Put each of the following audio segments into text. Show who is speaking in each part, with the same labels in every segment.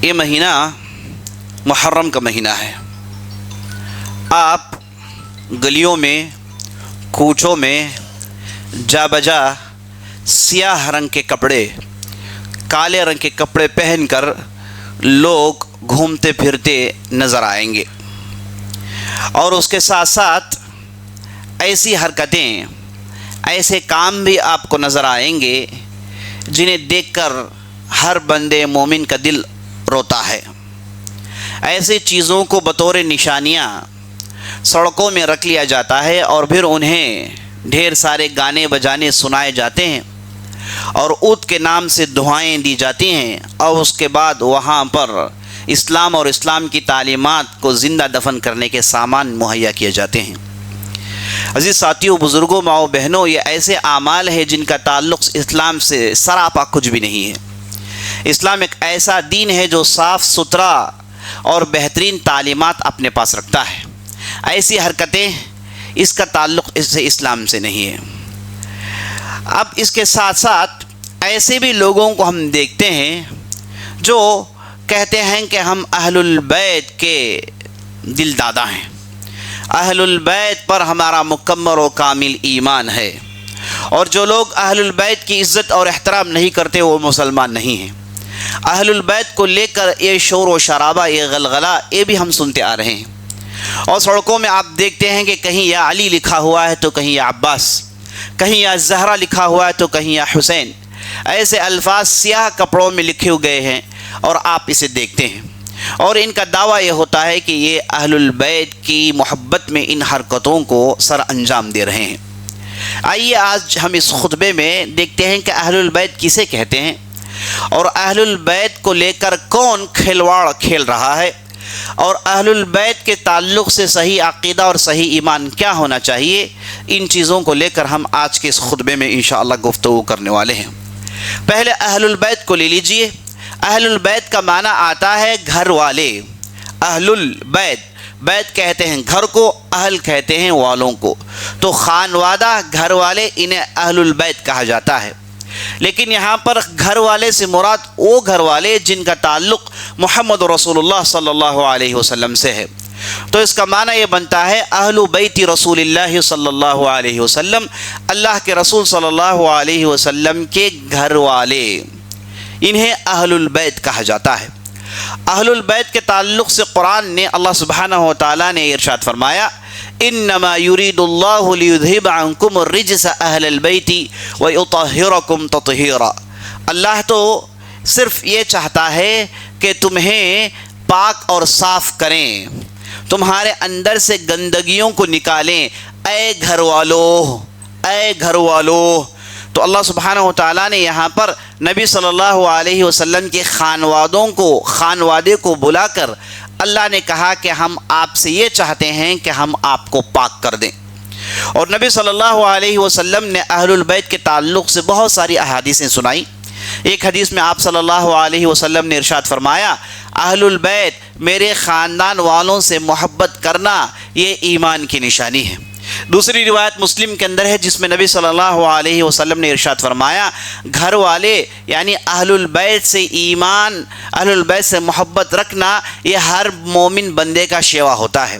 Speaker 1: یہ مہینہ محرم کا مہینہ ہے۔ آپ گلیوں میں، کوچوں میں جا بجا سیاہ رنگ کے کپڑے، کالے رنگ کے کپڑے پہن کر لوگ گھومتے پھرتے نظر آئیں گے، اور اس کے ساتھ ساتھ ایسی حرکتیں، ایسے کام بھی آپ کو نظر آئیں گے جنہیں دیکھ کر ہر بندے مومن کا دل روتا ہے۔ ایسی چیزوں کو بطور نشانیاں سڑکوں میں رکھ لیا جاتا ہے، اور پھر انہیں ڈھیر سارے گانے بجانے سنائے جاتے ہیں، اور عود کے نام سے دعائیں دی جاتی ہیں، اور اس کے بعد وہاں پر اسلام اور اسلام کی تعلیمات کو زندہ دفن کرنے کے سامان مہیا کیے جاتے ہیں۔ عزیز ساتھیوں، بزرگوں، ماؤں بہنوں، یہ ایسے اعمال ہیں جن کا تعلق اسلام سے سراپا کچھ بھی نہیں ہے۔ اسلام ایک ایسا دین ہے جو صاف ستھرا اور بہترین تعلیمات اپنے پاس رکھتا ہے۔ ایسی حرکتیں، اس کا تعلق اسلام سے نہیں ہے۔ اب اس کے ساتھ ساتھ ایسے بھی لوگوں کو ہم دیکھتے ہیں جو کہتے ہیں کہ ہم اہل البیت کے دل دادا ہیں، اہل البیت پر ہمارا مکمل و کامل ایمان ہے، اور جو لوگ اہل البیت کی عزت اور احترام نہیں کرتے وہ مسلمان نہیں ہیں۔ اہل البیت کو لے کر یہ شور و شرابہ، یہ غلغلہ، یہ بھی ہم سنتے آ رہے ہیں، اور سڑکوں میں آپ دیکھتے ہیں کہ کہیں یا علی لکھا ہوا ہے تو کہیں یا عباس، کہیں یا زہرا لکھا ہوا ہے تو کہیں یا حسین، ایسے الفاظ سیاہ کپڑوں میں لکھے گئے ہیں، اور آپ اسے دیکھتے ہیں، اور ان کا دعویٰ یہ ہوتا ہے کہ یہ اہل البیت کی محبت میں ان حرکتوں کو سر انجام دے رہے ہیں۔ آئیے آج ہم اس خطبے میں دیکھتے ہیں کہ اہل البیت کسے کہتے ہیں، اور اہل البیت کو لے کر کون کھلواڑ کھیل رہا ہے، اور اہل البیت کے تعلق سے صحیح عقیدہ اور صحیح ایمان کیا ہونا چاہیے۔ ان چیزوں کو لے کر ہم آج کے اس خطبے میں انشاءاللہ گفتگو کرنے والے ہیں۔ پہلے اہل البیت کو لے لیجئے۔ اہل البیت کا معنی آتا ہے گھر والے۔ اہل البیت، بیت کہتے ہیں گھر کو، اہل کہتے ہیں والوں کو، تو خانوادہ گھر والے، انہیں اہل البیت کہا جاتا ہے۔ لیکن یہاں پر گھر والے سے مراد وہ گھر والے جن کا تعلق محمد رسول اللہ صلی اللہ علیہ وسلم سے ہے، تو اس کا معنی یہ بنتا ہے اہل بیت رسول اللہ صلی اللہ علیہ وسلم، اللہ کے رسول صلی اللہ علیہ وسلم کے گھر والے، انہیں اہل البیت کہا جاتا ہے۔ اہل البیت کے تعلق سے قرآن نے، اللہ سبحانہ و تعالیٰ نے ارشاد فرمایا، انما یرید اللہ لیذہب عنکم الرجس اہل البیت ویطہرکم تطہیرا۔ اللہ تو صرف یہ چاہتا ہے کہ تمہیں پاک اور صاف کریں، تمہارے اندر سے گندگیوں کو نکالیں، اے گھر والو، اے گھر والو۔ تو اللہ سبحانہ و تعالیٰ نے یہاں پر نبی صلی اللہ علیہ وسلم کے خانوادے کو بلا کر اللہ نے کہا کہ ہم آپ سے یہ چاہتے ہیں کہ ہم آپ کو پاک کر دیں۔ اور نبی صلی اللہ علیہ وسلم نے اہل البیت کے تعلق سے بہت ساری احادیثیں سنائی۔ ایک حدیث میں آپ صلی اللہ علیہ وسلم نے ارشاد فرمایا، اہل البیت، میرے خاندان والوں سے محبت کرنا یہ ایمان کی نشانی ہے۔ دوسری روایت مسلم کے اندر ہے جس میں نبی صلی اللہ علیہ وسلم نے ارشاد فرمایا، گھر والے یعنی اہل البیت سے ایمان، اہل البیت سے محبت رکھنا یہ ہر مومن بندے کا شیوا ہوتا ہے۔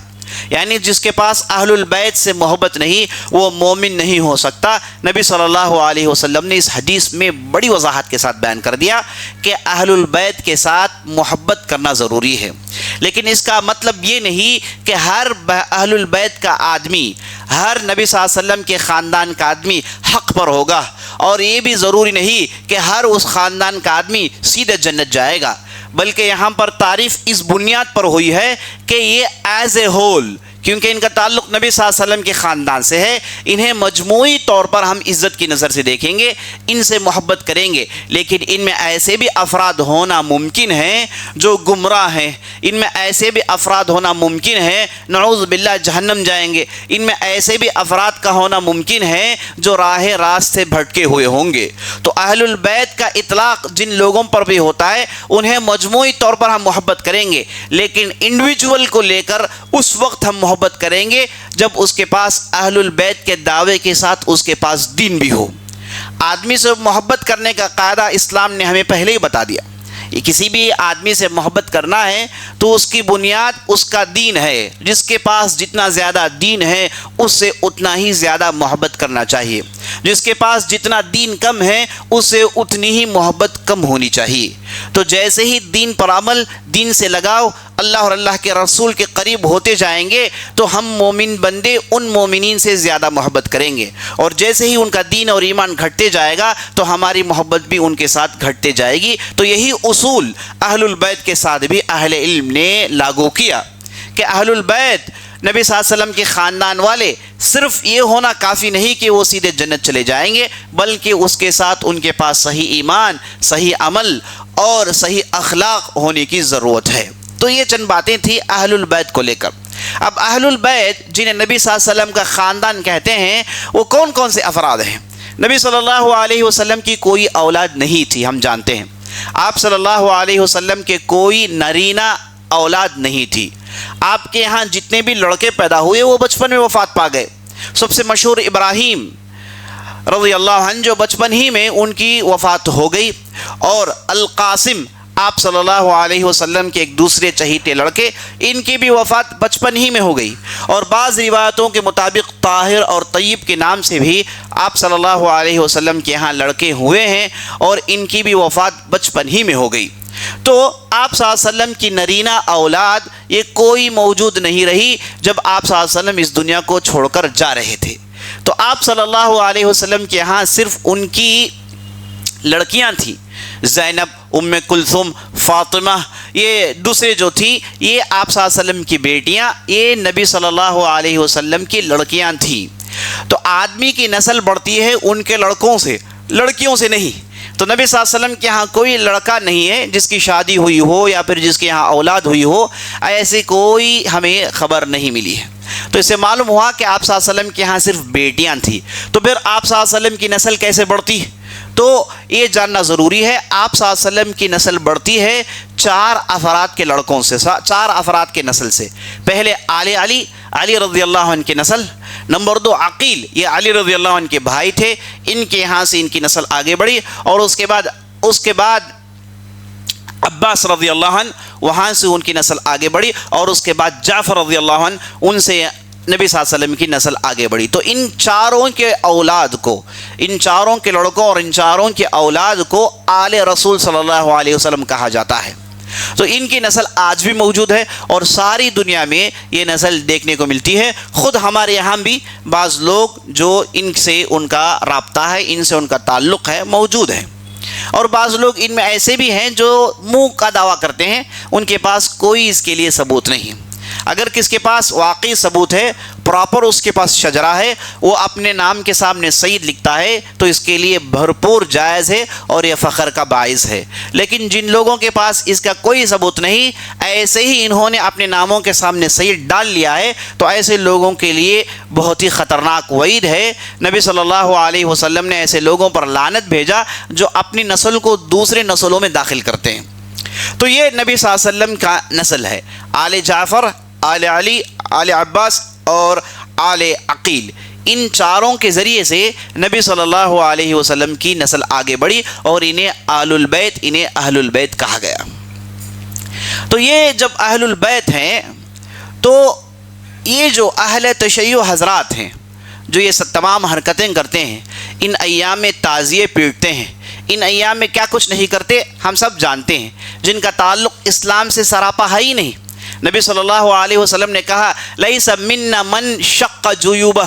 Speaker 1: یعنی جس کے پاس اہل البیت سے محبت نہیں وہ مومن نہیں ہو سکتا۔ نبی صلی اللہ علیہ وسلم نے اس حدیث میں بڑی وضاحت کے ساتھ بیان کر دیا کہ اہل البیت کے ساتھ محبت کرنا ضروری ہے، لیکن اس کا مطلب یہ نہیں کہ ہر اہل البیت کا آدمی، ہر نبی صلی اللہ علیہ وسلم کے خاندان کا آدمی حق پر ہوگا، اور یہ بھی ضروری نہیں کہ ہر اس خاندان کا آدمی سیدھے جنت جائے گا، بلکہ یہاں پر تعریف اس بنیاد پر ہوئی ہے کہ یہ ایز اے ہول، کیونکہ ان کا تعلق نبی صلی اللہ علیہ وسلم کے خاندان سے ہے، انہیں مجموعی طور پر ہم عزت کی نظر سے دیکھیں گے، ان سے محبت کریں گے، لیکن ان میں ایسے بھی افراد ہونا ممکن ہیں جو گمراہ ہیں، ان میں ایسے بھی افراد ہونا ممکن ہے نعوذ باللہ جہنم جائیں گے، ان میں ایسے بھی افراد کا ہونا ممکن ہے جو راہ راست سے بھٹکے ہوئے ہوں گے۔ تو اہل البیت کا اطلاق جن لوگوں پر بھی ہوتا ہے انہیں مجموعی طور پر ہم محبت کریں گے، لیکن انڈیویجول کو لے کر اس وقت ہم محبت کریں گے جب اس کے پاس اہل البیت کے دعوے کے ساتھ اس کے پاس دین بھی ہو۔ آدمی سے محبت کرنے کا قاعدہ اسلام نے ہمیں پہلے ہی بتا دیا، کسی بھی آدمی سے محبت کرنا ہے تو اس کی بنیاد اس کا دین ہے. جس کے پاس جتنا زیادہ دین ہے اس سے اتنا ہی زیادہ محبت کرنا چاہیے. جس کے پاس جتنا دین کم ہے اس سے اتنی ہی محبت کم ہونی چاہیے. تو جیسے ہی دین پر عمل، دین سے لگاؤ، اللہ اور اللہ کے رسول کے قریب ہوتے جائیں گے تو ہم مومن بندے ان مومنین سے زیادہ محبت کریں گے. اور جیسے ہی ان کا دین اور ایمان گھٹتے جائے گا تو ہماری محبت بھی ان کے ساتھ گھٹتے جائے گی. تو یہی اصول اہل البیت کے ساتھ بھی اہل علم نے لاگو کیا کہ اہل البیت نبی صلی اللہ علیہ وسلم کے خاندان والے صرف یہ ہونا کافی نہیں کہ وہ سیدھے جنت چلے جائیں گے، بلکہ اس کے ساتھ ان کے پاس صحیح ایمان، صحیح عمل اور صحیح اخلاق ہونے کی ضرورت ہے. تو یہ چند باتیں تھیں اہل البیت کو لے کر. اب اہل البیت جنہیں نبی صلی اللہ علیہ وسلم کا خاندان کہتے ہیں وہ کون کون سے افراد ہیں؟ نبی صلی اللہ علیہ وسلم کی کوئی اولاد نہیں تھی، ہم جانتے ہیں. آپ صلی اللہ علیہ وسلم کے کوئی نرینہ اولاد نہیں تھی. آپ کے ہاں جتنے بھی لڑکے پیدا ہوئے وہ بچپن میں وفات پا گئے. سب سے مشہور ابراہیم رضی اللہ عنہ جو بچپن ہی میں ان کی وفات ہو گئی، اور القاسم آپ صلی اللہ علیہ وسلم کے ایک دوسرے چہیتے لڑکے، ان کی بھی وفات بچپن ہی میں ہو گئی. اور بعض روایتوں کے مطابق طاہر اور طیب کے نام سے بھی آپ صلی اللہ علیہ وسلم کے ہاں لڑکے ہوئے ہیں اور ان کی بھی وفات بچپن ہی میں ہو گئی. تو آپ صلی اللہ علیہ وسلم کی نرینہ اولاد یہ کوئی موجود نہیں رہی جب آپ صلی اللہ علیہ وسلم اس دنیا کو چھوڑ کر جا رہے تھے. تو آپ صلی اللہ علیہ وسلم کے ہاں صرف ان کی لڑکیاں تھیں، زینب، ام کلثوم، فاطمہ، یہ دوسرے جو تھی یہ آپ صلی اللہ علیہ وسلم کی بیٹیاں، یہ نبی صلی اللہ علیہ وسلم کی لڑکیاں تھیں. تو آدمی کی نسل بڑھتی ہے ان کے لڑکوں سے، لڑکیوں سے نہیں. تو نبی صلی اللہ علیہ وسلم کے ہاں کوئی لڑکا نہیں ہے جس کی شادی ہوئی ہو یا پھر جس کے ہاں اولاد ہوئی ہو، ایسی کوئی ہمیں خبر نہیں ملی ہے. تو اس سے معلوم ہوا کہ آپ صلی اللہ علیہ وسلم کے ہاں صرف بیٹیاں تھیں. تو پھر آپ صلی اللہ علیہ وسلم کی نسل کیسے بڑھتی؟ تو یہ جاننا ضروری ہے. آپ صلی اللہ علیہ وسلم کی نسل بڑھتی ہے 4 افراد کے لڑکوں سے، 4 افراد کے نسل سے. پہلے علی رضی اللہ عنہ کی نسل. نمبر 2 عقیل، یہ علی رضی اللہ عنہ کے بھائی تھے، ان کے یہاں سے ان کی نسل آگے بڑھی. اور اس کے بعد عباس رضی اللہ عنہ، وہاں سے ان کی نسل آگے بڑھی. اور اس کے بعد جعفر رضی اللہ عنہ، ان سے نبی صلی اللہ علیہ وسلم کی نسل آگے بڑھی. تو ان چاروں کے اولاد کو، ان چاروں کے لڑکوں اور ان چاروں کے اولاد کو آل رسول صلی اللہ علیہ وسلم کہا جاتا ہے. تو ان کی نسل آج بھی موجود ہے اور ساری دنیا میں یہ نسل دیکھنے کو ملتی ہے. خود ہمارے یہاں بھی بعض لوگ جو ان سے ان کا رابطہ ہے، ان سے ان کا تعلق ہے، موجود ہے. اور بعض لوگ ان میں ایسے بھی ہیں جو منہ کا دعویٰ کرتے ہیں، ان کے پاس کوئی اس کے لیے ثبوت نہیں. اگر کس کے پاس واقعی ثبوت ہے، پراپر اس کے پاس شجرہ ہے، وہ اپنے نام کے سامنے سید لکھتا ہے تو اس کے لیے بھرپور جائز ہے اور یہ فخر کا باعث ہے. لیکن جن لوگوں کے پاس اس کا کوئی ثبوت نہیں، ایسے ہی انہوں نے اپنے ناموں کے سامنے سید ڈال لیا ہے، تو ایسے لوگوں کے لیے بہت ہی خطرناک وعید ہے. نبی صلی اللہ علیہ وسلم نے ایسے لوگوں پر لعنت بھیجا جو اپنی نسل کو دوسرے نسلوں میں داخل کرتے ہیں. تو یہ نبی صلی اللہ علیہ وسلم کا نسل ہے. آل جعفر، آل علی، آل عباس اور آل عقیل، ان چاروں کے ذریعے سے نبی صلی اللہ علیہ وسلم کی نسل آگے بڑھی اور انہیں آل البیت، انہیں اہل البیت کہا گیا. تو یہ جب اہل البیت ہیں تو یہ جو اہل تشیع حضرات ہیں جو یہ تمام حرکتیں کرتے ہیں، ان ایام میں تعزیے پیٹتے ہیں، ان ایام میں کیا کچھ نہیں کرتے ہم سب جانتے ہیں، جن کا تعلق اسلام سے سراپا ہے ہی نہیں. نبی صلی اللہ علیہ وسلم نے کہا لیس منا من شق جیوبہ،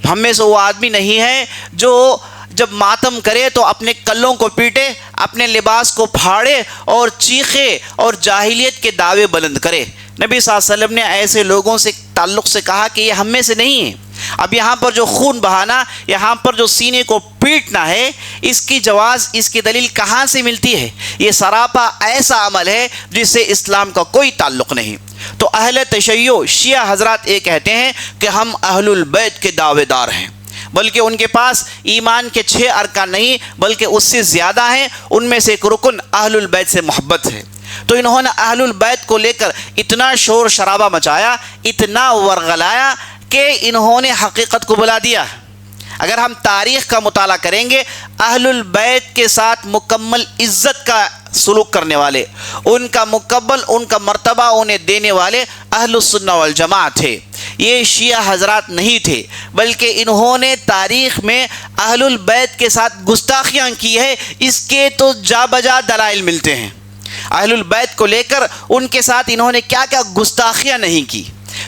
Speaker 1: ہم میں سے وہ آدمی نہیں ہے جو جب ماتم کرے تو اپنے کلوں کو پیٹے، اپنے لباس کو پھاڑے اور چیخے اور جاہلیت کے دعوے بلند کرے. نبی صلی اللہ علیہ وسلم نے ایسے لوگوں سے تعلق سے کہا کہ یہ ہم میں سے نہیں ہے. اب یہاں پر جو خون بہانا، یہاں پر جو سینے کو پیٹنا ہے، اس کی جواز، اس کی دلیل کہاں سے ملتی ہے؟ یہ سراپا ایسا عمل ہے جس سے اسلام کا کوئی تعلق نہیں. تو اہل تشیع شیعہ حضرات یہ کہتے ہیں کہ ہم اہل البیت کے دعوے دار ہیں، بلکہ ان کے پاس ایمان کے 6 ارکان نہیں بلکہ اس سے زیادہ ہیں. ان میں سے ایک رکن اہل البیت سے محبت ہے. تو انہوں نے اہل البیت کو لے کر اتنا شور شرابہ مچایا، اتنا ورغلایا کہ انہوں نے حقیقت کو بلا دیا. اگر ہم تاریخ کا مطالعہ کریں گے، اہل البیت کے ساتھ مکمل عزت کا سلوک کرنے والے، ان کا مکمل ان کا مرتبہ انہیں دینے والے اہل السنہ والجماعت تھے، یہ شیعہ حضرات نہیں تھے، بلکہ انہوں نے تاریخ میں اہل البیت کے ساتھ گستاخیاں کی ہے، اس کے تو جا بجا دلائل ملتے ہیں۔ اہل البیت کو لے کر ان کے ساتھ انہوں نے کیا کیا گستاخیاں نہیں کی۔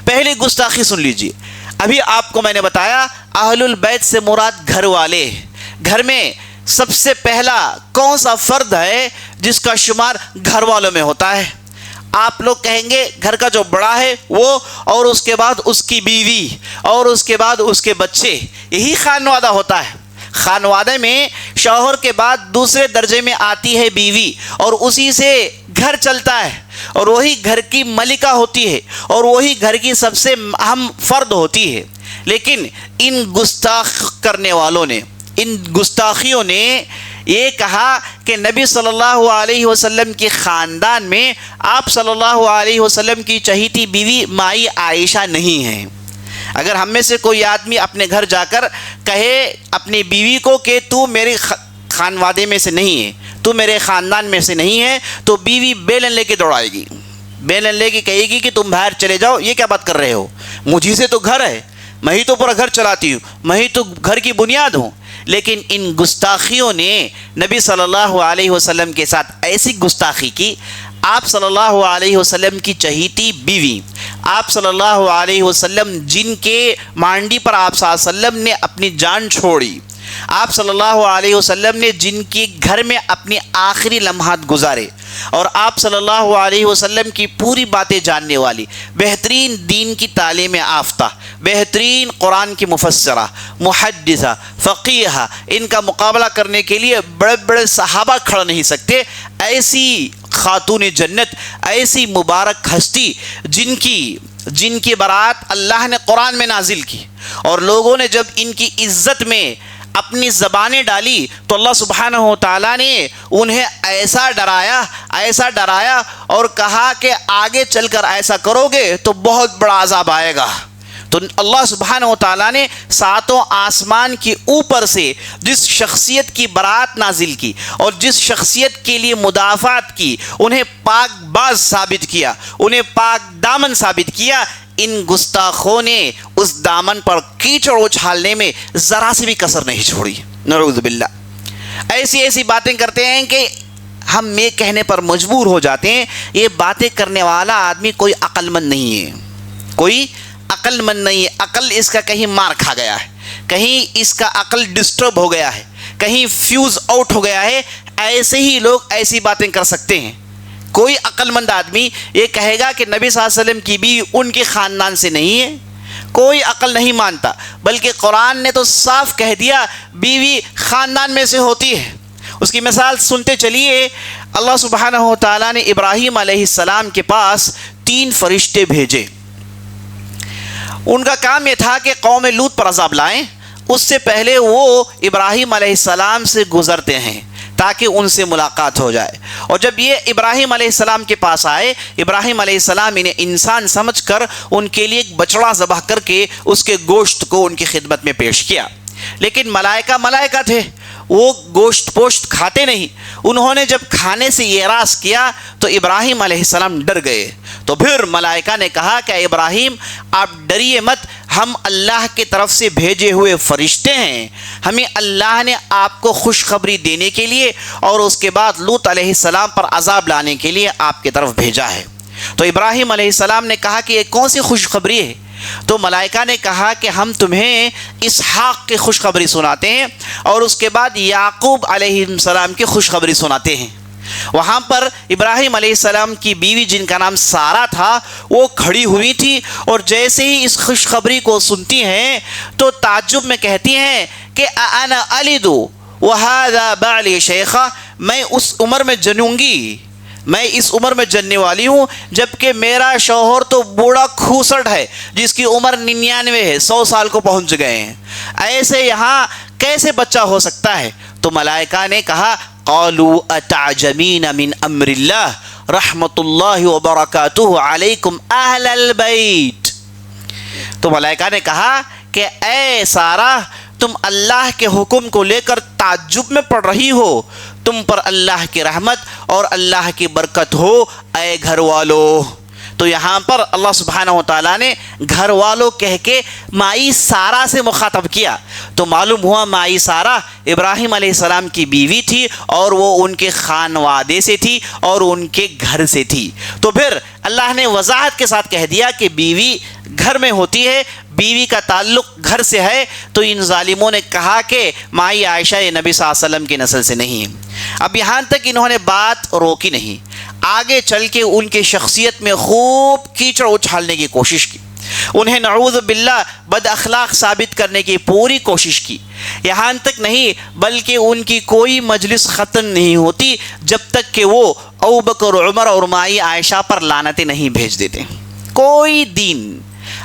Speaker 1: پہلی گستاخی سن لیجیے، ابھی آپ کو میں نے بتایا اہل البیت سے مراد گھر والے، گھر میں سب سے پہلا کون سا فرد ہے جس کا شمار گھر والوں میں ہوتا ہے؟ آپ لوگ کہیں گے گھر کا جو بڑا ہے وہ، اور اس کے بعد اس کی بیوی، اور اس کے بعد اس کے بچے، یہی خانوادہ ہوتا ہے۔ خانوادے میں شوہر کے بعد دوسرے درجے میں آتی ہے بیوی، اور اسی سے گھر چلتا ہے، اور وہی گھر کی ملکہ ہوتی ہے، اور وہی گھر کی سب سے اہم فرد ہوتی ہے۔ لیکن ان گستاخ کرنے والوں نے، ان گستاخیوں نے یہ کہا کہ نبی صلی اللہ علیہ وسلم کے خاندان میں آپ صلی اللہ علیہ وسلم کی چہیتی بیوی مائی عائشہ نہیں ہیں۔ اگر ہم میں سے کوئی آدمی اپنے گھر جا کر کہے اپنی بیوی کو کہ تو میرے خانوادے میں سے نہیں ہے، تو میرے خاندان میں سے نہیں ہے، تو بیوی بیلن لے کے دوڑائے گی، بیلن لے کے کہے گی کہ تم باہر چلے جاؤ، یہ کیا بات کر رہے ہو، مجھے سے تو گھر ہے، میں ہی تو پورا گھر چلاتی ہوں، میں ہی تو گھر کی بنیاد ہوں۔ لیکن ان گستاخیوں نے نبی صلی اللہ علیہ وسلم کے ساتھ ایسی گستاخی کی، آپ صلی اللہ علیہ وسلم کی چہیتی بیوی، آپ صلی اللہ علیہ وسلم جن کے مانڈی پر آپ صلی اللہ علیہ وسلم نے اپنی جان چھوڑی، آپ صلی اللہ علیہ وسلم نے جن کے گھر میں اپنی آخری لمحات گزارے، اور آپ صلی اللہ علیہ وسلم کی پوری باتیں جاننے والی، بہترین دین کی تعلیم یافتہ، بہترین قرآن کی مفسرہ، محدثہ، فقیہ، ان کا مقابلہ کرنے کے لیے بڑے بڑے صحابہ کھڑ نہیں سکتے، ایسی خاتون جنت، ایسی مبارک ہستی جن کی برات اللہ نے قرآن میں نازل کی، اور لوگوں نے جب ان کی عزت میں اپنی زبانیں ڈالی تو اللہ سبحانہ و تعالیٰ نے انہیں ایسا ڈرایا اور کہا کہ آگے چل کر ایسا کرو گے تو بہت بڑا عذاب آئے گا۔ تو اللہ سبحانہ و تعالیٰ نے ساتوں آسمان کے اوپر سے جس شخصیت کی برات نازل کی اور جس شخصیت کے لیے مدافعت کی، انہیں پاک باز ثابت کیا، انہیں پاک دامن ثابت کیا، ان گستاخوں نے اس دامن پر کیچڑ اچھالنے میں ذرا سی بھی کسر نہیں چھوڑی، نعوذ باللہ۔ ایسی باتیں کرتے ہیں کہ ہم یہ کہنے پر مجبور ہو جاتے ہیں یہ باتیں کرنے والا آدمی کوئی عقل مند نہیں ہے، کوئی عقل مند نہیں ہے، عقل اس کا کہیں مار کھا گیا ہے، کہیں اس کا عقل ڈسٹرب ہو گیا ہے، کہیں فیوز آؤٹ ہو گیا ہے۔ ایسے ہی لوگ ایسی باتیں کر سکتے ہیں۔ کوئی عقل مند آدمی یہ کہے گا کہ نبی صلی اللہ علیہ وسلم کی بیوی ان کے خاندان سے نہیں ہے، کوئی عقل نہیں مانتا، بلکہ قرآن نے تو صاف کہہ دیا بیوی خاندان میں سے ہوتی ہے۔ اس کی مثال سنتے چلیے، اللہ سبحانہ و تعالیٰ نے ابراہیم علیہ السلام کے پاس 3 فرشتے بھیجے۔ ان کا کام یہ تھا کہ قوم لوط پر عذاب لائیں، اس سے پہلے وہ ابراہیم علیہ السلام سے گزرتے ہیں تاکہ ان سے ملاقات ہو جائے۔ اور جب یہ ابراہیم علیہ السلام کے پاس آئے، ابراہیم علیہ السلام انہیں انسان سمجھ کر ان کے لیے ایک بچڑا ذبح کر کے اس کے گوشت کو ان کی خدمت میں پیش کیا۔ لیکن ملائکہ تھے، وہ گوشت پوشت کھاتے نہیں۔ انہوں نے جب کھانے سے اعراض کیا تو ابراہیم علیہ السلام ڈر گئے۔ تو پھر ملائکہ نے کہا کہ ابراہیم آپ ڈریے مت، ہم اللہ کی طرف سے بھیجے ہوئے فرشتے ہیں، ہمیں اللہ نے آپ کو خوشخبری دینے کے لیے اور اس کے بعد لوط علیہ السلام پر عذاب لانے کے لیے آپ کی طرف بھیجا ہے۔ تو ابراہیم علیہ السلام نے کہا کہ یہ کون سی خوشخبری ہے؟ تو ملائکہ نے کہا کہ ہم تمہیں اسحاق کی خوشخبری سناتے ہیں اور اس کے بعد یعقوب علیہ السلام کی خوشخبری سناتے ہیں۔ وہاں پر ابراہیم علیہ السلام کی بیوی جن کا نام سارہ تھا وہ کھڑی ہوئی تھی، اور جیسے ہی اس خوشخبری کو سنتی ہیں تو تعجب میں کہتی ہیں کہ انا الد وہذا بعلی شیخہ، میں اس عمر میں جنوں گی، میں اس عمر میں جننے والی ہوں جبکہ میرا شوہر تو بوڑھا کھوسٹ ہے جس کی عمر 99 ہے، 100 سال کو پہنچ گئے ہیں، ایسے یہاں کیسے بچہ ہو سکتا ہے؟ تو ملائکہ نے کہا قالوا اتعجبین من امر اللہ رحمت اللہ وبرکاتہ علیکم اہل البیت۔ تو ملائکہ نے کہا کہ اے سارہ تم اللہ کے حکم کو لے کر تعجب میں پڑ رہی ہو، تم پر اللہ کی رحمت اور اللہ کی برکت ہو اے گھر والو۔ تو یہاں پر اللہ سبحانہ و تعالیٰ نے گھر والوں کہہ کے مائی سارہ سے مخاطب کیا، تو معلوم ہوا مائی سارہ ابراہیم علیہ السلام کی بیوی تھی اور وہ ان کے خانوادے سے تھی اور ان کے گھر سے تھی۔ تو پھر اللہ نے وضاحت کے ساتھ کہہ دیا کہ بیوی گھر میں ہوتی ہے، بیوی کا تعلق گھر سے ہے۔ تو ان ظالموں نے کہا کہ مائی عائشہ یہ نبی صلی اللہ علیہ وسلم کی نسل سے نہیں ہے۔ اب یہاں تک انہوں نے بات روکی نہیں، آگے چل کے ان کی شخصیت میں خوب کیچڑ اچھالنے کی کوشش کی، انہیں نعوذ باللہ بد اخلاق ثابت کرنے کی پوری کوشش کی۔ یہاں تک نہیں بلکہ ان کی کوئی مجلس ختم نہیں ہوتی جب تک کہ وہ ابوبکر، عمر اور مائی عائشہ پر لعنتیں نہیں بھیج دیتے۔ کوئی دین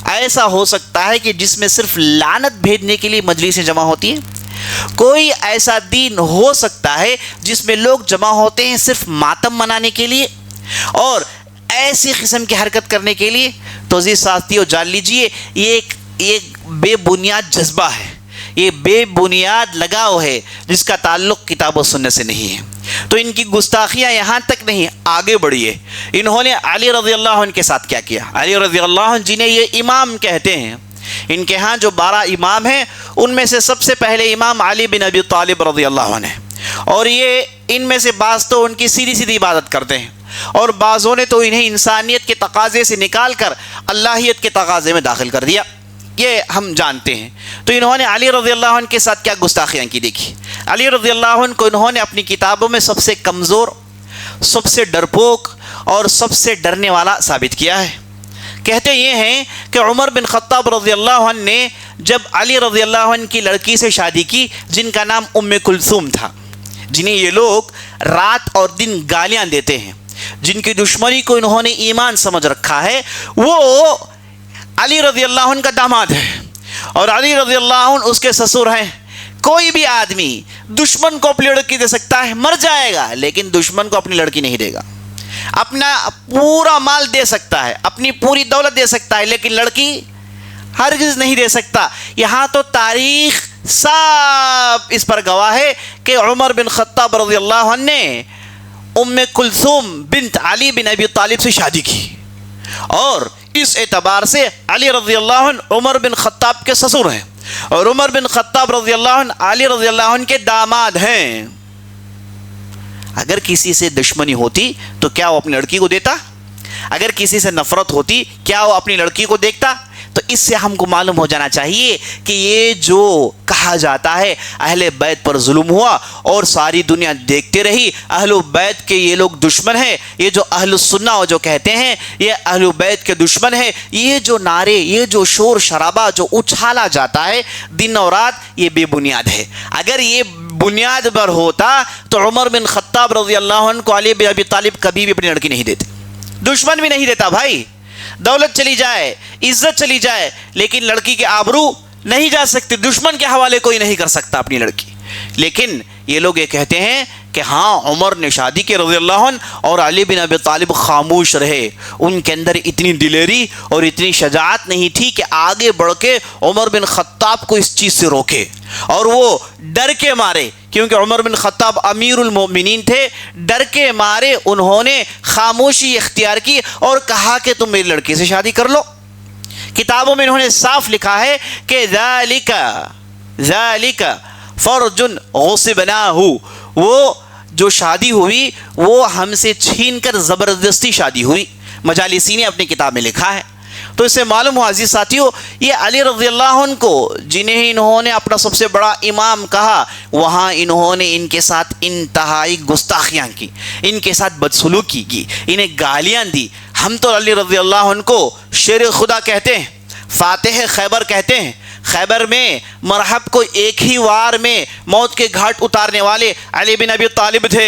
Speaker 1: ایسا ہو سکتا ہے کہ جس میں صرف لعنت بھیجنے کے لیے مجلسیں جمع ہوتی ہیں؟ کوئی ایسا دین ہو سکتا ہے جس میں لوگ جمع ہوتے ہیں صرف ماتم منانے کے لیے اور ایسی قسم کی حرکت کرنے کے لیے؟ تو عزیز ساتھیو جان لیجئے یہ ایک بے بنیاد جذبہ ہے، یہ بے بنیاد لگاؤ ہے جس کا تعلق کتاب و سنت سے نہیں ہے۔ تو ان کی گستاخیاں یہاں تک نہیں، آگے بڑھیے۔ انہوں نے علی رضی اللہ عنہ کے ساتھ کیا کیا؟ علی رضی اللہ عنہ جنہیں یہ امام کہتے ہیں، ان کے ہاں جو 12 امام ہیں ان میں سے سب سے پہلے امام علی بن ابی طالب رضی اللہ عنہ ہیں، اور یہ ان میں سے بعض تو ان کی سیدھی سیدھی عبادت کرتے ہیں اور بعضوں نے تو انہیں انسانیت کے تقاضے سے نکال کر اللہیت کے تقاضے میں داخل کر دیا، یہ ہم جانتے ہیں۔ تو انہوں نے علی رضی اللہ عنہ کے ساتھ کیا گستاخیاں کی دیکھی۔ علی رضی اللہ عنہ کو انہوں نے اپنی کتابوں میں سب سے کمزور، سب سے ڈرپوک اور سب سے ڈرنے والا ثابت کیا ہے۔ کہتے یہ ہیں کہ عمر بن خطاب رضی اللہ عنہ نے جب علی رضی اللہ عنہ کی لڑکی سے شادی کی جن کا نام ام کلثوم تھا، جنہیں یہ لوگ رات اور دن گالیاں دیتے ہیں، جن کی دشمنی کو انہوں نے ایمان سمجھ رکھا ہے، وہ علی رضی اللہ عنہ کا داماد ہے اور علی رضی اللہ عنہ اس کے سسر ہیں۔ کوئی بھی آدمی دشمن کو اپنی لڑکی دے سکتا ہے، مر جائے گا، لیکن دشمن کو اپنی لڑکی نہیں دے گا۔ اپنا پورا مال دے سکتا ہے، اپنی پوری دولت دے سکتا ہے، لیکن لڑکی ہرگز نہیں دے سکتا۔ یہاں تو تاریخ صاف اس پر گواہ ہے کہ عمر بن خطاب رضی اللہ عنہ نے ام کلثوم بنت علی بن ابی طالب سے شادی کی، اور اس اعتبار سے علی رضی اللہ عنہ عمر بن خطاب کے سسر ہیں اور عمر بن خطاب رضی اللہ عنہ علی رضی اللہ عنہ کے داماد ہیں۔ اگر کسی سے دشمنی ہوتی تو کیا وہ اپنی لڑکی کو دیتا؟ اگر کسی سے نفرت ہوتی کیا وہ اپنی لڑکی کو دیکھتا؟ تو اس سے ہم کو معلوم ہو جانا چاہیے کہ یہ جو کہا جاتا ہے اہل بیت پر ظلم ہوا اور ساری دنیا دیکھتے رہی، اہل بیت کے یہ لوگ دشمن ہیں، یہ جو اہل سنہ جو کہتے ہیں یہ اہل بیت کے دشمن ہیں، یہ جو نعرے، یہ جو شور شرابہ جو اچھالا جاتا ہے دن اور رات، یہ بے بنیاد ہے۔ اگر یہ بنیاد پر ہوتا تو عمر بن خطاب رضی اللہ عنہ کو علی بن ابی طالب کبھی بھی اپنی لڑکی نہیں دیتے، دشمن بھی نہیں دیتا۔ بھائی دولت چلی جائے، عزت چلی جائے، لیکن لڑکی کے آبرو نہیں جا سکتے، دشمن کے حوالے کوئی نہیں کر سکتا اپنی لڑکی۔ لیکن یہ لوگ یہ کہتے ہیں کہ ہاں عمر نے شادی کی رضی اللہ عنہ اور علی بن ابی طالب خاموش رہے، ان کے اندر اتنی دلیری اور اتنی شجاعت نہیں تھی کہ آگے بڑھ کے عمر بن خطاب کو اس چیز سے روکے، اور وہ ڈر کے مارے، کیونکہ عمر بن خطاب امیر المومنین تھے، ڈر کے مارے انہوں نے خاموشی اختیار کی اور کہا کہ تم میری لڑکی سے شادی کر لو۔ کتابوں میں انہوں نے صاف لکھا ہے کہ ذالک فرج غصبناہ، وہ جو شادی ہوئی وہ ہم سے چھین کر زبردستی شادی ہوئی، مجالسی نے اپنی کتاب میں لکھا ہے۔ تو اس سے معلوم ہوا عزیز ساتھیو، یہ علی رضی اللہ عنہ کو جنہیں انہوں نے اپنا سب سے بڑا امام کہا، وہاں انہوں نے ان کے ساتھ انتہائی گستاخیاں کی، ان کے ساتھ بدسلوکی کی، انہیں گالیاں دی۔ ہم تو علی رضی اللہ عنہ کو شیر خدا کہتے ہیں، فاتح خیبر کہتے ہیں۔ خیبر میں مرحب کو ایک ہی وار میں موت کے گھاٹ اتارنے والے علی بن ابی طالب تھے۔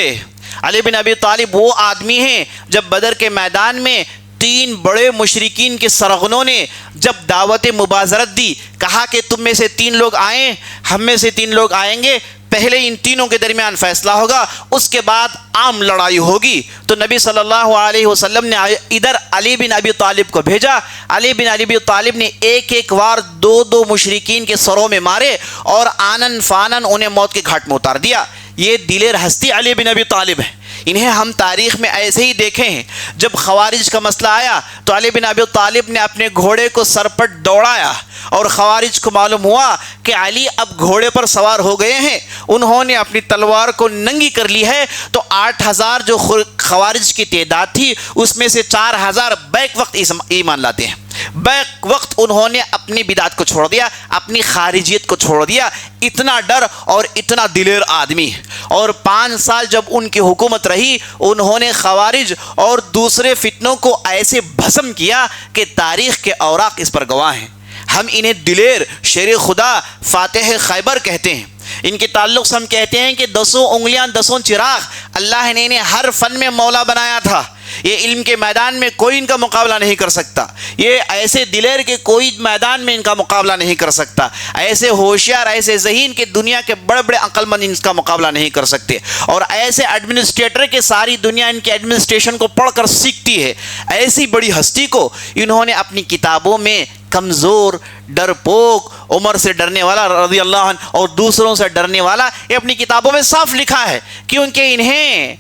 Speaker 1: علی بن ابی طالب وہ آدمی ہیں جب بدر کے میدان میں 3 بڑے مشرکین کے سرغنوں نے جب دعوت مبازرت دی، کہا کہ تم میں سے 3 لوگ آئیں، ہم میں سے 3 لوگ آئیں گے، پہلے ان تینوں کے درمیان فیصلہ ہوگا، اس کے بعد عام لڑائی ہوگی۔ تو نبی صلی اللہ علیہ وسلم نے ادھر علی بن ابی طالب کو بھیجا۔ علی بن ابی طالب نے ایک ایک وار دو مشرکین کے سروں میں مارے اور آنن فانن انہیں موت کے گھاٹ میں اتار دیا۔ یہ دلیر ہستی علی بن ابی طالب ہے۔ انہیں ہم تاریخ میں ایسے ہی دیکھے ہیں۔ جب خوارج کا مسئلہ آیا تو علی بن ابی طالب نے اپنے گھوڑے کو سر پر دوڑایا اور خوارج کو معلوم ہوا کہ علی اب گھوڑے پر سوار ہو گئے ہیں، انہوں نے اپنی تلوار کو ننگی کر لی ہے۔ تو 8000 جو خوارج کی تعداد تھی اس میں سے 4000 بیک وقت ایمان لاتے ہیں۔ بیک وقت انہوں نے اپنی بدعت کو چھوڑ دیا، اپنی خارجیت کو چھوڑ دیا۔ اتنا ڈر اور اتنا دلیر آدمی۔ اور 5 سال جب ان کی حکومت رہی، انہوں نے خوارج اور دوسرے فتنوں کو ایسے بھسم کیا کہ تاریخ کے اوراق اس پر گواہ ہیں۔ ہم انہیں دلیر، شیر خدا، فاتح خیبر کہتے ہیں۔ ان کے تعلق سے ہم کہتے ہیں کہ 10 انگلیاں 10 چراغ، اللہ نے انہیں ہر فن میں مولا بنایا تھا۔ یہ علم کے میدان میں کوئی ان کا مقابلہ نہیں کر سکتا، یہ ایسے دلیر کے کوئی میدان میں ان کا مقابلہ نہیں کر سکتا، ایسے ہوشیار، ایسے ذہین کہ دنیا کے بڑے بڑے عقل مند ان کا مقابلہ نہیں کر سکتے، اور ایسے ایڈمنسٹریٹر کہ ساری دنیا ان کے ایڈمنسٹریشن کو پڑھ کر سیکھتی ہے۔ ایسی بڑی ہستی کو انہوں نے اپنی کتابوں میں کمزور، ڈرپوک، عمر سے ڈرنے والا رضی اللہ عنہ اور دوسروں سے ڈرنے والا، یہ اپنی کتابوں میں صاف لکھا ہے، کیونکہ انہیں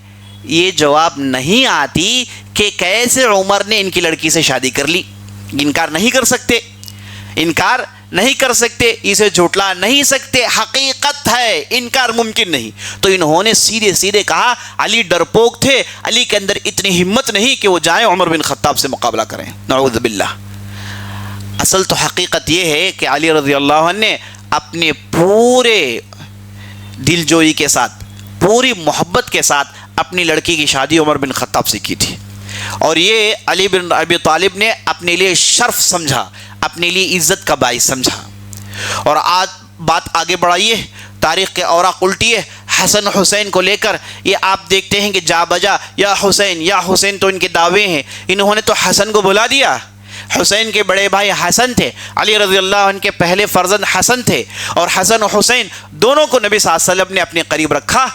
Speaker 1: یہ جواب نہیں آتی کہ کیسے عمر نے ان کی لڑکی سے شادی کر لی۔ انکار نہیں کر سکتے، انکار نہیں کر سکتے، اسے جھٹلا نہیں سکتے، حقیقت ہے، انکار ممکن نہیں۔ تو انہوں نے سیدھے سیدھے کہا علی ڈرپوک تھے، علی کے اندر اتنی ہمت نہیں کہ وہ جائیں عمر بن خطاب سے مقابلہ کریں، نعوذ باللہ۔ اصل تو حقیقت یہ ہے کہ علی رضی اللہ عنہ نے اپنے پورے دلجوئی کے ساتھ، پوری محبت کے ساتھ اپنی لڑکی کی شادی عمر بن خطاب سے کی تھی، اور یہ علی بن ابی طالب نے اپنے لیے شرف سمجھا، اپنے لیے عزت کا باعث سمجھا۔ اور آج بات آگے بڑھائیے، تاریخ کے اوراق الٹیے، حسن حسین کو لے کر یہ آپ دیکھتے ہیں کہ جا بجا یا حسین تو ان کے دعوے ہیں، انہوں نے تو حسن کو بلا دیا۔ حسین کے بڑے بھائی حسن تھے، علی رضی اللہ عنہ کے پہلے فرزند حسن تھے، اور حسن و حسین دونوں کو نبی صلی اللہ علیہ وسلم نے اپنے قریب رکھا،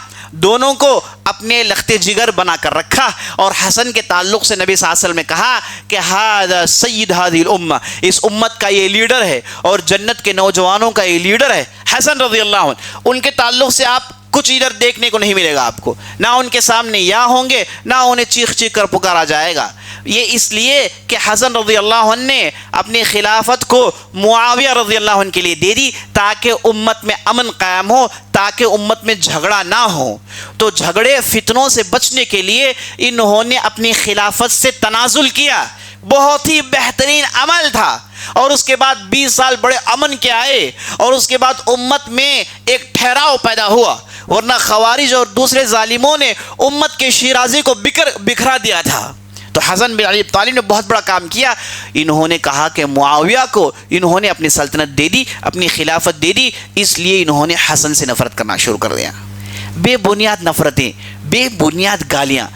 Speaker 1: دونوں کو اپنے لخت جگر بنا کر رکھا، اور حسن کے تعلق سے نبی صلی اللہ علیہ وسلم نے کہا کہ ھذا سید ھذہ الامہ، اس امت کا یہ لیڈر ہے اور جنت کے نوجوانوں کا یہ لیڈر ہے حسن رضی اللہ عنہ۔ ان کے تعلق سے آپ کچھ ادھر دیکھنے کو نہیں ملے گا آپ کو، نہ ان کے سامنے یا ہوں گے، نہ انہیں چیخ چیخ کر پکارا جائے گا۔ یہ اس لیے کہ حسن رضی اللہ عنہ نے اپنی خلافت کو معاویہ رضی اللہ عنہ کے لیے دے دی تاکہ امت میں امن قائم ہو، تاکہ امت میں جھگڑا نہ ہو۔ تو جھگڑے فتنوں سے بچنے کے لیے انہوں نے اپنی خلافت سے تنازل کیا، بہت ہی بہترین عمل تھا۔ اور اس کے بعد 20 سال بڑے امن کے آئے، اور اس کے بعد امت میں ایک ٹھہراؤ پیدا ہوا، ورنہ خوارج اور دوسرے ظالموں نے امت کے شیرازے کو بکھرا دیا تھا۔ تو حسن بن علی طالب نے بہت بڑا کام کیا، انہوں نے کہا کہ معاویہ کو انہوں نے اپنی سلطنت دے دی، اپنی خلافت دے دی، اس لیے انہوں نے حسن سے نفرت کرنا شروع کر دیا۔ بے بنیاد نفرتیں، بے بنیاد گالیاں،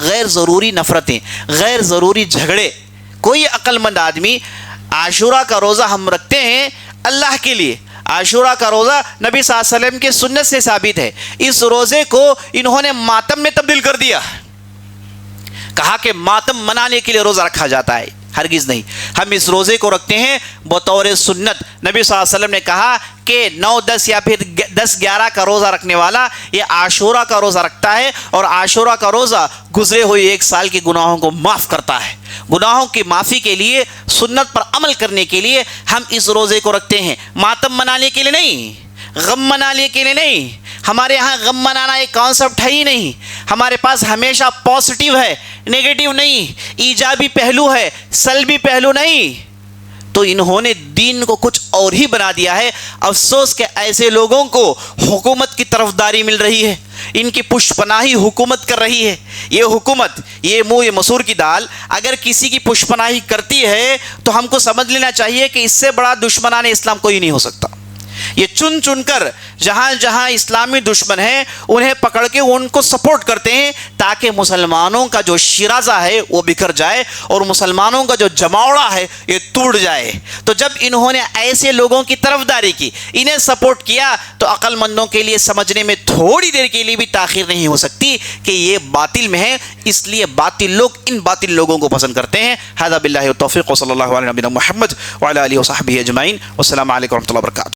Speaker 1: غیر ضروری نفرتیں، غیر ضروری جھگڑے۔ کوئی عقل مند آدمی، عاشورہ کا روزہ ہم رکھتے ہیں اللہ کے لیے، عاشورہ کا روزہ نبی صلی اللہ علیہ وسلم کی سنت سے ثابت ہے، اس روزے کو انہوں نے ماتم میں تبدیل کر دیا، کہا کہ ماتم منانے کے لیے روزہ رکھا جاتا ہے، ہرگز نہیں۔ ہم اس روزے کو رکھتے ہیں بطور سنت۔ نبی صلی اللہ علیہ وسلم نے کہا کہ 9، 10 یا پھر 10، 11 کا روزہ رکھنے والا یہ عاشورہ کا روزہ رکھتا ہے، اور عاشورہ کا روزہ گزرے ہوئے 1 سال کے گناہوں کو معاف کرتا ہے۔ گناہوں کی معافی کے لیے، سنت پر عمل کرنے کے لیے ہم اس روزے کو رکھتے ہیں، ماتم منانے کے لیے نہیں، غم منانے کے لیے نہیں۔ ہمارے ہاں غم منانا ایک کانسیپٹ ہے ہی نہیں، ہمارے پاس ہمیشہ پازیٹیو ہے، نیگیٹو نہیں، ایجابی پہلو ہے، سلبی پہلو نہیں۔ تو انہوں نے دین کو کچھ اور ہی بنا دیا ہے۔ افسوس کہ ایسے لوگوں کو حکومت کی طرفداری مل رہی ہے، ان کی پشت پناہی حکومت کر رہی ہے۔ یہ حکومت، یہ منہ یہ مسور کی دال اگر کسی کی پشت پناہی کرتی ہے تو ہم کو سمجھ لینا چاہیے کہ اس سے بڑا دشمنان اسلام کوئی نہیں ہو سکتا۔ یہ چن چن کر جہاں جہاں اسلامی دشمن ہیں انہیں پکڑ کے ان کو سپورٹ کرتے ہیں تاکہ مسلمانوں کا جو شیرازہ ہے وہ بکھر جائے اور مسلمانوں کا جو جماوڑا ہے یہ ٹوٹ جائے. تو جب انہوں نے ایسے لوگوں کی طرفداری کی, انہیں سپورٹ کیا, تو عقل مندوں کے لیے سمجھنے میں تھوڑی دیر کے لیے بھی تاخیر نہیں ہو سکتی کہ یہ باطل میں ہے, اس لیے باطل لوگ ان باطل لوگوں کو پسند کرتے ہیں. ھذا باللہ التوفیق وصلی اللہ علی نبینا محمد وعلی آلہ وصحبہ اجمعین. والسلام علیکم ورحمۃ اللہ وبرکاتہ.